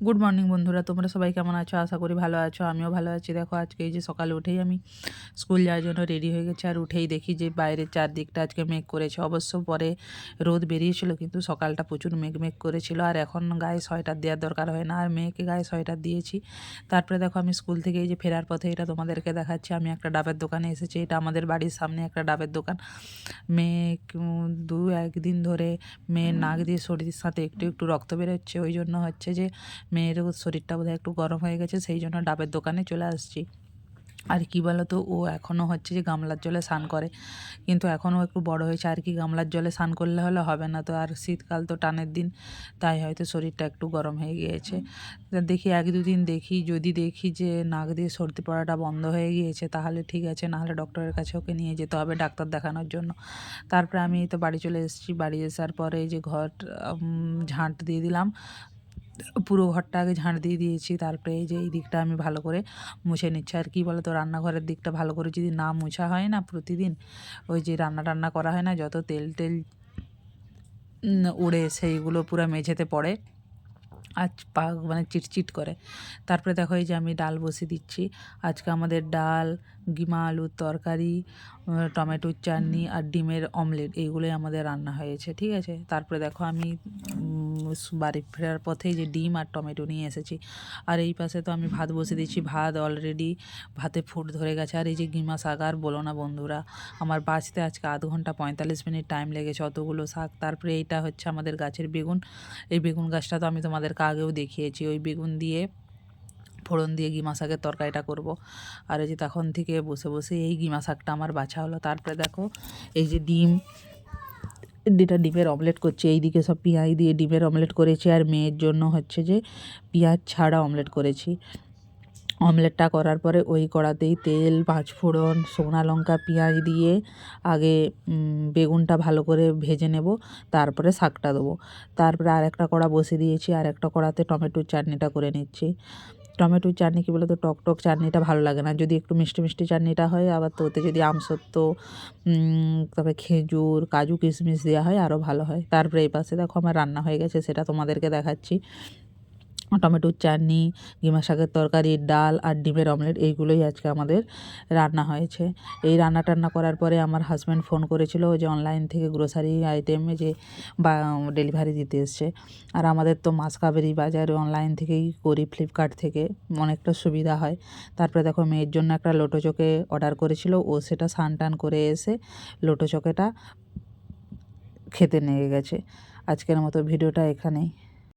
Good morning বন্ধুরা, তোমরা সবাই কেমন আছো? আশা করি ভালো আছো। আমিও ভালো আছি। দেখো আজকে এই যে সকালে উঠেই আমি স্কুল যাওয়ার জন্য রেডি হয়ে গেছি, আর উঠেই দেখি যে বাইরের চারদিকটা আজকে মেঘ করেছে। অবশ্য পরে রোদ বেরিয়েছিল, কিন্তু সকালটা প্রচুর মেঘ মেঘ করেছিল। আর এখন গায়ে সোয়েটার দেওয়ার দরকার হয় না, আর মেয়েকে গায়ে সোয়েটার দিয়েছি। তারপরে দেখো আমি স্কুল থেকে এই যে ফেরার পথে এটা তোমাদেরকে দেখাচ্ছি, আমি একটা ডাবের দোকানে এসেছি। এটা আমাদের বাড়ির সামনে একটা ডাবের দোকান। মেয়ে দু একদিন ধরে মেয়ের নাক দিয়ে শরীরের সাথে একটু একটু রক্ত বেরোচ্ছে, ওই জন্য হচ্ছে যে মেয়ের শরীরটা বোধহয় একটু গরম হয়ে গেছে, সেই জন্য ডাবের দোকানে চলে আসছি। আর কি বলো তো, ও এখনও হচ্ছে যে গামলার জলে স্নান করে, কিন্তু এখনও একটু বড় হয়েছে আর কি, গামলার জলে স্নান করলে হলে হবে না তো। আর শীতকাল তো টানের দিন, তাই হয়তো শরীরটা একটু গরম হয়ে গিয়েছে। তা দেখি এক দুদিন দেখি, যদি দেখি যে নাক দিয়ে সর্দি পড়াটা বন্ধ হয়ে গিয়েছে তাহলে ঠিক আছে, নাহলে ডক্টরের কাছে ওকে নিয়ে যেতে হবে ডাক্তার দেখানোর জন্য। তারপরে আমি তো বাড়ি চলে এসেছি। বাড়ি আসার পরে এই যে ঘর ঝাঁট দিয়ে দিলাম, পুরো ঘরটা আগে ঝাঁট দিয়ে দিয়েছি। তারপরে এই যে এই দিকটা আমি ভালো করে মুছে নিচ্ছি। আর কি বলো তো, রান্নাঘরের দিকটা ভালো করে যদি না মোছা হয় না প্রতিদিন, ওই যে রান্না টান্না করা হয় না, যত তেল টেল উড়ে সেইগুলো পুরো মেঝেতে পড়ে, আর মানে চিটচিট করে। তারপরে দেখো এই যে আমি ডাল বসিয়ে দিচ্ছি। আজকে আমাদের ডাল, গিমা আলুর তরকারি, টমেটোর চাটনি আর ডিমের অমলেট, এইগুলোই আমাদের রান্না হয়েছে, ঠিক আছে। তারপরে দেখো আমি বাড়ি ফেরার পথে যে ডিম আর টমেটো নিয়ে এসেছি। আর এই পাশে তো আমি ভাত বসিয়ে দিচ্ছি। ভাত অলরেডি ভাতে ফুট ধরে গেছে। আর এই যে গিমা শাক, আর বলো না বন্ধুরা, আমার বাঁচতে আজকে আধ ঘন্টা 45 মিনিট টাইম লেগেছে, অতগুলো শাক। তারপরে এইটা হচ্ছে আমাদের গাছের বেগুন। এই বেগুন গাছটা তো আমি তোমাদেরকে আগেও দেখিয়েছি। ওই বেগুন দিয়ে ফোড়ন দিয়ে গিমা শাকের তরকারিটা করব। আর এই যে তখন থেকে বসে বসে এই গিমা শাকটা আমার বাছা হলো। তারপরে দেখো এই যে ডিমের অমলেট করছি। এইদিকে সব পেঁয়াজ দিয়ে ডিমের অমলেট করেছি, আর মেয়ের জন্য হচ্ছে যে পেঁয়াজ ছাড়া অমলেট করেছি। অমলেটটা করার পরে ওই কড়াতেই তেল, পাঁচফোড়ন, শুকনো লঙ্কা, পেঁয়াজ দিয়ে আগে বেগুনটা ভালো করে ভেজে নেব, তারপরে শাকটা দেবো। তারপরে আর একটা কড়া বসিয়ে দিয়েছি, আর একটা কড়াতে টমেটোর চাটনিটা করে নিচ্ছি। টমেটোর চাটনি কী বলো তো, টক টক চাটনিটা ভালো লাগে না, যদি একটু মিষ্টি মিষ্টি চাটনিটা হয়, আবার তো ওতে যদি আমসত্ত্ব, তারপরে খেজুর, কাজু কিশমিশ দেওয়া হয় আরও ভালো হয়। তারপরে এই পাশে দেখো আমার রান্না হয়ে গেছে, সেটা তোমাদেরকে দেখাচ্ছি। টমেটোর চাটনি, গিমা শাকের তরকারি, ডাল আর ডিমের অমলেট, এইগুলোই আজকে আমাদের রান্না হয়েছে। এই রান্না টান্না করার পরে আমার হাজব্যান্ড ফোন করেছিল, যে অনলাইন থেকে গ্রোসারি আইটেম যে বা ডেলিভারি দিতে এসছে। আর আমাদের তো মাসকাবেরি বাজারে অনলাইন থেকেই করি, ফ্লিপকার্ট থেকে, অনেকটা সুবিধা হয়। তারপরে দেখো মেয়ের জন্য একটা লোটো চোখে অর্ডার করেছিল, ও সেটা স্নান টান করে এসে লোটো চোখেটা খেতে নিয়ে গেছে। আজকের মতো ভিডিওটা এখানেই।